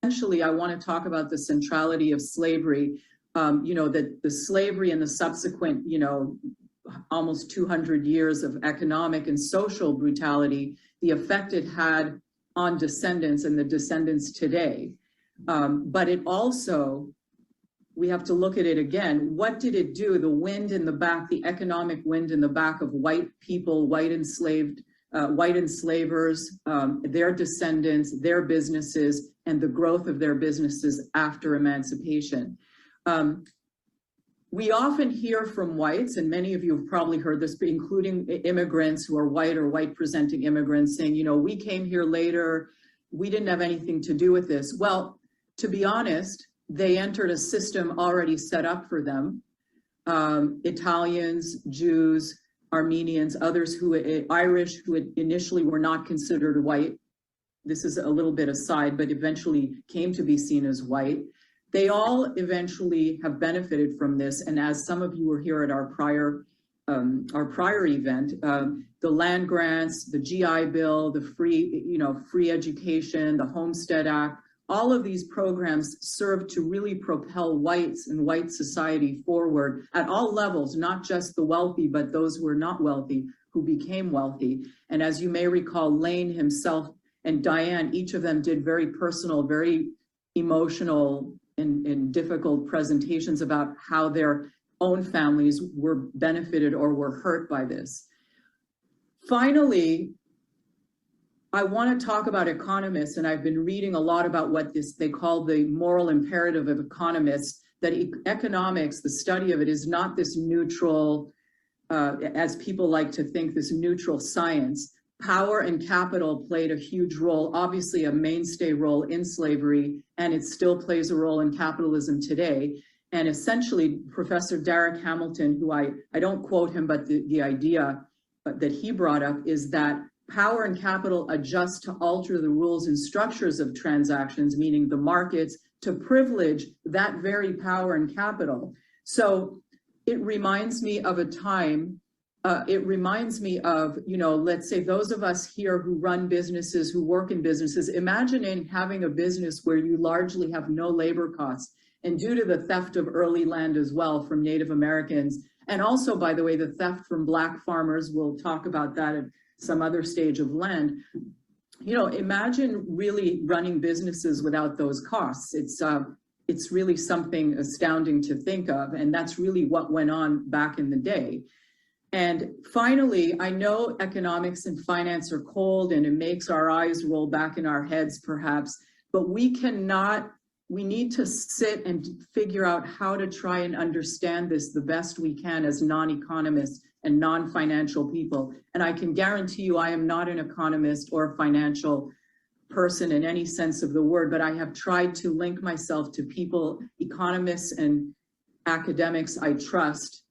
essentially, I want to talk about the centrality of slavery, that the slavery and the subsequent, almost 200 years of economic and social brutality, the effect it had on descendants and the descendants today. But it also, we have to look at it again. What did it do? The wind in the back, the economic wind in the back of white people, white enslavers, their descendants, their businesses, and the growth of their businesses after emancipation. We often hear from whites, and many of you have probably heard this, including immigrants who are white or white-presenting immigrants, saying, we came here later, we didn't have anything to do with this. Well, to be honest, they entered a system already set up for them. Italians, Jews, Armenians, others Irish, who initially were not considered white. This is a little bit aside, but eventually came to be seen as white. They all eventually have benefited from this. And as some of you were here at our prior event, the land grants, the GI Bill, the free education, the Homestead Act, all of these programs serve to really propel whites and white society forward at all levels, not just the wealthy, but those who are not wealthy, who became wealthy. And as you may recall, Lane himself and Diane, each of them did very personal, very emotional and difficult presentations about how their own families were benefited or were hurt by this. Finally, I want to talk about economists, and I've been reading a lot about what they call the moral imperative of economists, that economics, the study of it, is not this neutral, as people like to think, this neutral science. Power and capital played a huge role, obviously a mainstay role in slavery, and it still plays a role in capitalism today. And essentially, Professor Derek Hamilton, who I don't quote him, but the idea that he brought up is that power and capital adjust to alter the rules and structures of transactions, meaning the markets, to privilege that very power and capital. So it reminds me of a time, let's say those of us here who run businesses, who work in businesses, imagining having a business where you largely have no labor costs. And due to the theft of early land as well from Native Americans, and also, by the way, the theft from Black farmers, we'll talk about that at some other stage of land. Imagine really running businesses without those costs. It's really something astounding to think of, and that's really what went on back in the day. And finally, I know economics and finance are cold and it makes our eyes roll back in our heads perhaps, but we need to sit and figure out how to try and understand this the best we can as non-economists and non-financial people. And I can guarantee you I am not an economist or a financial person in any sense of the word, but I have tried to link myself to people, economists and academics I trust,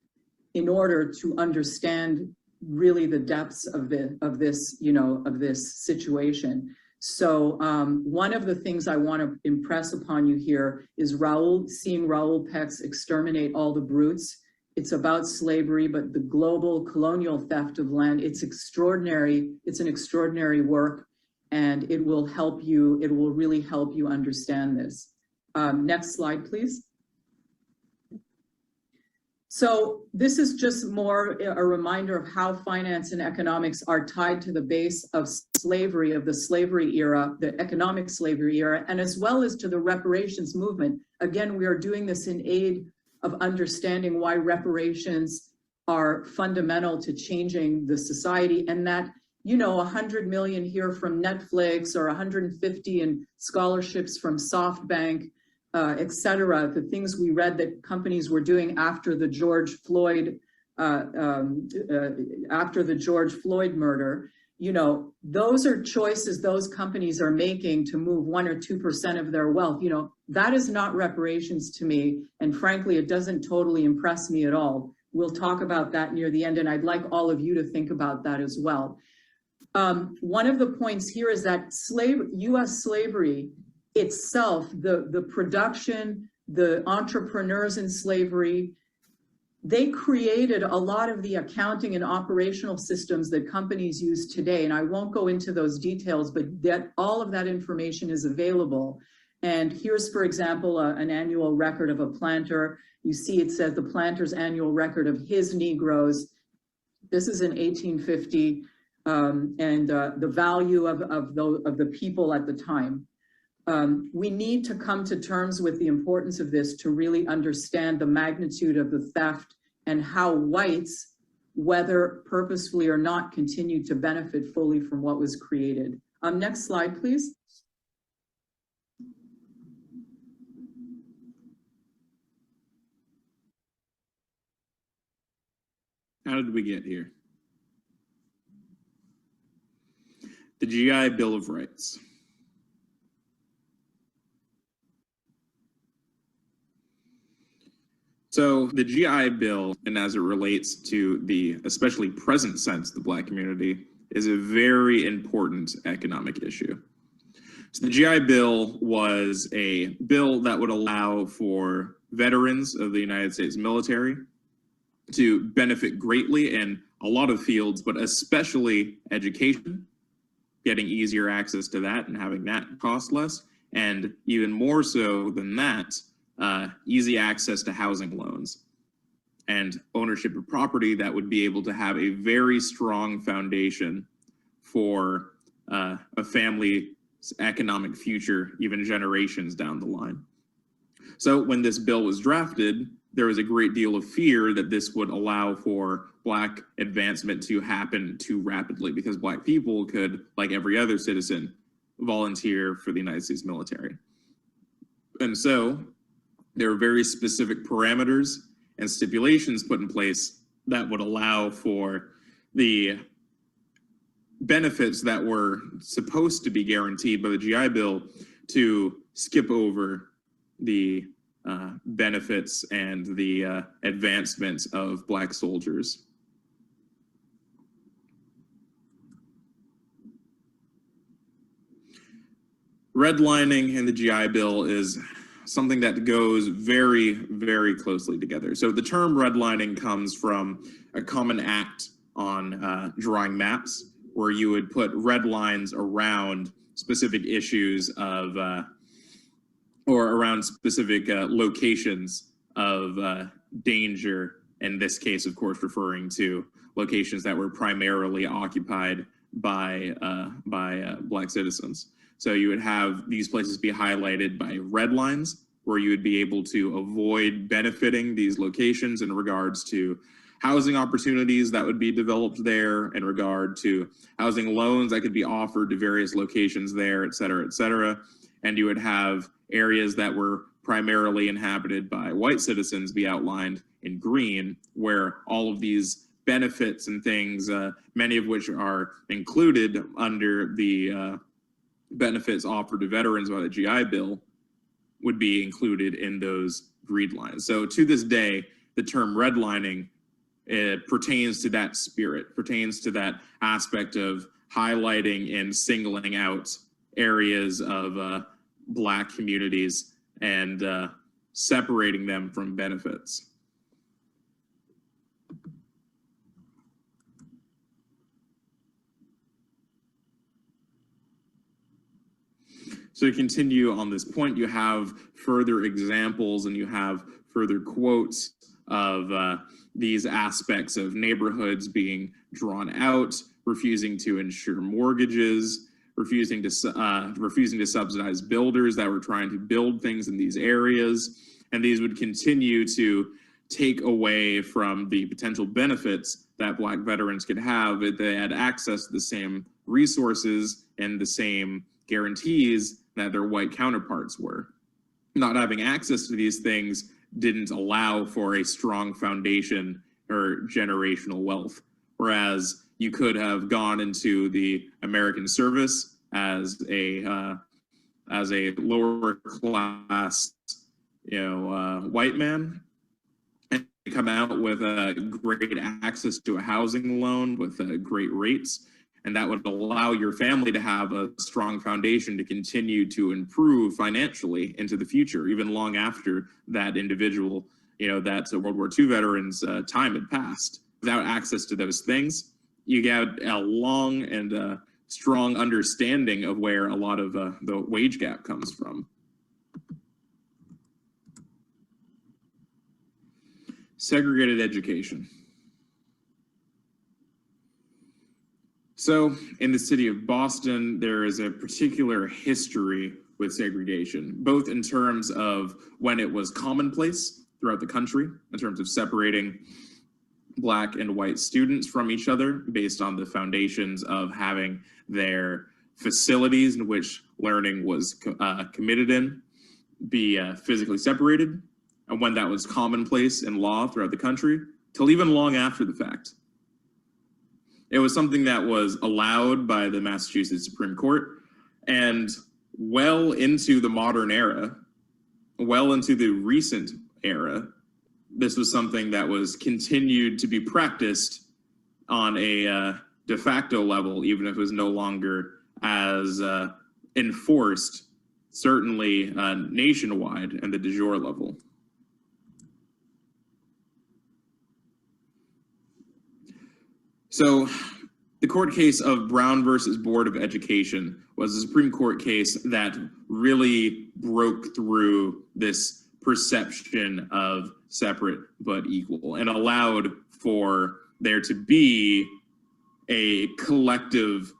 in order to understand really the depths of this situation. So one of the things I want to impress upon you here is seeing Raoul Peck's Exterminate All the Brutes. It's about slavery, but the global colonial theft of land, it's extraordinary. It's an extraordinary work, and it will really help you understand this. Next slide, please. So this is just more a reminder of how finance and economics are tied to the base of slavery, of the slavery era, the economic slavery era, and as well as to the reparations movement. Again, we are doing this in aid of understanding why reparations are fundamental to changing the society, and that, 100 million here from Netflix or 150 in scholarships from SoftBank, et cetera, the things we read that companies were doing after the George Floyd murder, those are choices those companies are making to move 1 or 2% of their wealth. That is not reparations to me. And frankly, it doesn't totally impress me at all. We'll talk about that near the end. And I'd like all of you to think about that as well. One of the points here is that U.S. slavery itself, the production, the entrepreneurs in slavery, they created a lot of the accounting and operational systems that companies use today. And I won't go into those details, but all of that information is available. And here's, for example, an annual record of a planter. You see it says the planter's annual record of his Negroes. This is in 1850, and the value of the people at the time. We need to come to terms with the importance of this to really understand the magnitude of the theft and how whites, whether purposefully or not, continue to benefit fully from what was created. Next slide, please. How did we get here? The GI Bill of Rights. So the GI Bill, and as it relates to the especially present sense, the Black community, is a very important economic issue. So the GI Bill was a bill that would allow for veterans of the United States military to benefit greatly in a lot of fields, but especially education, getting easier access to that and having that cost less, and even more so than that, easy access to housing loans and ownership of property that would be able to have a very strong foundation for a family's economic future, even generations down the line. So when this bill was drafted, there was a great deal of fear that this would allow for Black advancement to happen too rapidly because Black people could, like every other citizen, volunteer for the United States military. And so there were very specific parameters and stipulations put in place that would allow for the benefits that were supposed to be guaranteed by the GI Bill to skip over the benefits and the advancements of Black soldiers. Redlining in the GI Bill is something that goes very, very closely together. So the term redlining comes from a common act on drawing maps, where you would put red lines around specific issues of or around specific locations of danger, in this case, of course, referring to locations that were primarily occupied by Black citizens. So you would have these places be highlighted by red lines, where you would be able to avoid benefiting these locations in regards to housing opportunities that would be developed there, in regard to housing loans that could be offered to various locations there, et cetera, et cetera. And you would have areas that were primarily inhabited by white citizens be outlined in green, where all of these benefits and things, many of which are included under the benefits offered to veterans by the GI Bill, would be included in those green lines. So to this day, the term redlining pertains to that spirit, pertains to that aspect of highlighting and singling out areas of Black communities and separating them from benefits. So to continue on this point, you have further examples and you have further quotes of these aspects of neighborhoods being drawn out, refusing to insure mortgages, refusing to subsidize builders that were trying to build things in these areas. And these would continue to take away from the potential benefits that Black veterans could have if they had access to the same resources and the same guarantees that their white counterparts were. Not having access to these things didn't allow for a strong foundation or generational wealth. Whereas you could have gone into the American service as a lower class, white man, and come out with great access to a housing loan with great rates. And that would allow your family to have a strong foundation to continue to improve financially into the future, even long after that individual, that World War II veteran's time had passed. Without access to those things, you get a long and strong understanding of where a lot of the wage gap comes from. Segregated education. So in the city of Boston, there is a particular history with segregation, both in terms of when it was commonplace throughout the country, in terms of separating Black and white students from each other based on the foundations of having their facilities in which learning was committed in be physically separated, and when that was commonplace in law throughout the country, till even long after the fact. It was something that was allowed by the Massachusetts Supreme Court, and well into the modern era, well into the recent era, this was something that was continued to be practiced on a de facto level, even if it was no longer as enforced, certainly nationwide and the de jure level. So the court case of Brown versus Board of Education was a Supreme Court case that really broke through this perception of separate but equal and allowed for there to be a collective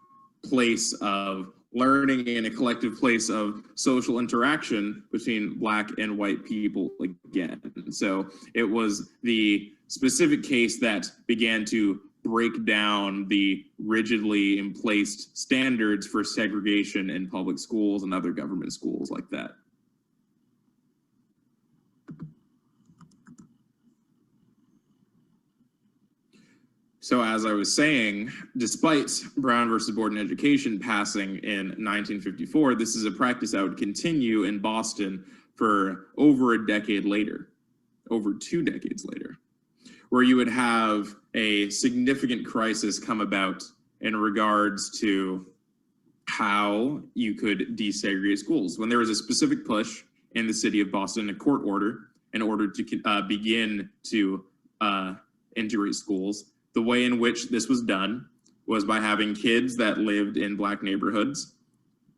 place of learning and a collective place of social interaction between Black and white people again. So it was the specific case that began to break down the rigidly in place standards for segregation in public schools and other government schools like that. So as I was saying, despite Brown versus Board of Education passing in 1954, this is a practice that would continue in Boston for over a decade later, over 2 decades later, where you would have a significant crisis come about in regards to how you could desegregate schools. When there was a specific push in the city of Boston, a court order, in order to begin to integrate schools, the way in which this was done was by having kids that lived in Black neighborhoods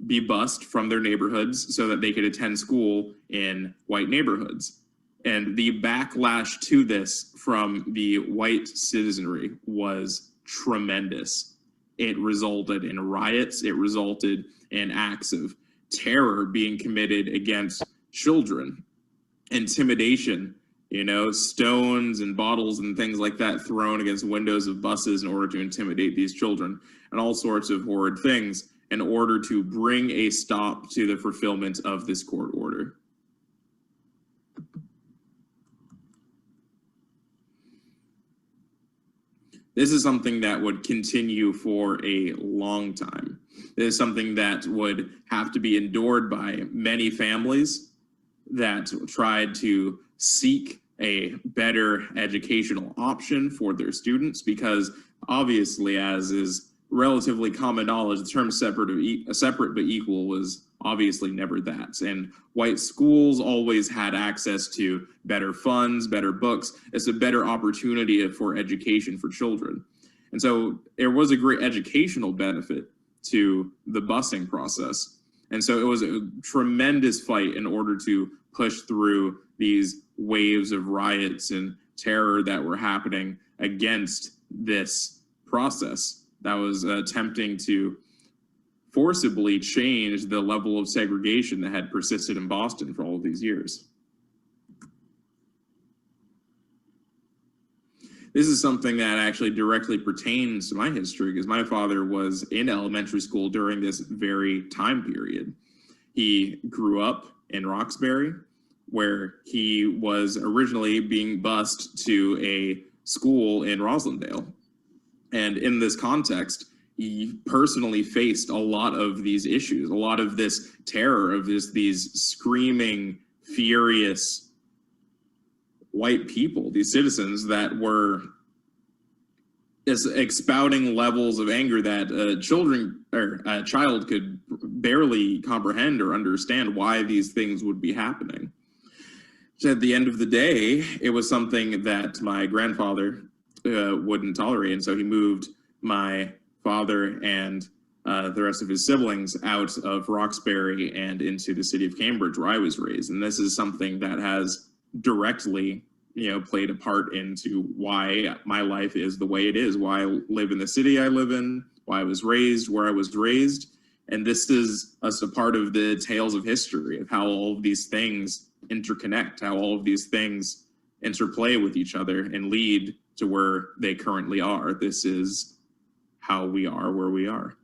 be bused from their neighborhoods so that they could attend school in white neighborhoods. And the backlash to this from the white citizenry was tremendous. It resulted in riots. It resulted in acts of terror being committed against children, intimidation, you know, stones and bottles and things like that thrown against windows of buses in order to intimidate these children, and all sorts of horrid things in order to bring a stop to the fulfillment of this court order. This is something that would continue for a long time. This is something that would have to be endured by many families that tried to seek a better educational option for their students, because obviously, as is relatively common knowledge, the term separate but equal was obviously never that. And white schools always had access to better funds, better books. It's a better opportunity for education for children. And so there was a great educational benefit to the busing process. And so it was a tremendous fight in order to push through these waves of riots and terror that were happening against this process that was attempting to forcibly change the level of segregation that had persisted in Boston for all of these years. This is something that actually directly pertains to my history, because my father was in elementary school during this very time period. He grew up in Roxbury, where he was originally being bused to a school in Roslindale. And in this context, he personally faced a lot of these issues, a lot of this terror of these screaming, furious white people, these citizens that were expounding levels of anger that a child could barely comprehend or understand why these things would be happening. So at the end of the day, it was something that my grandfather wouldn't tolerate, and so he moved my father and the rest of his siblings out of Roxbury and into the city of Cambridge, where I was raised. And this is something that has directly, played a part into why my life is the way it is, why I live in the city I live in, why I was raised where I was raised. And this is a part of the tales of history of how all of these things interconnect, how all of these things interplay with each other and lead to where they currently are. This is how we are where we are.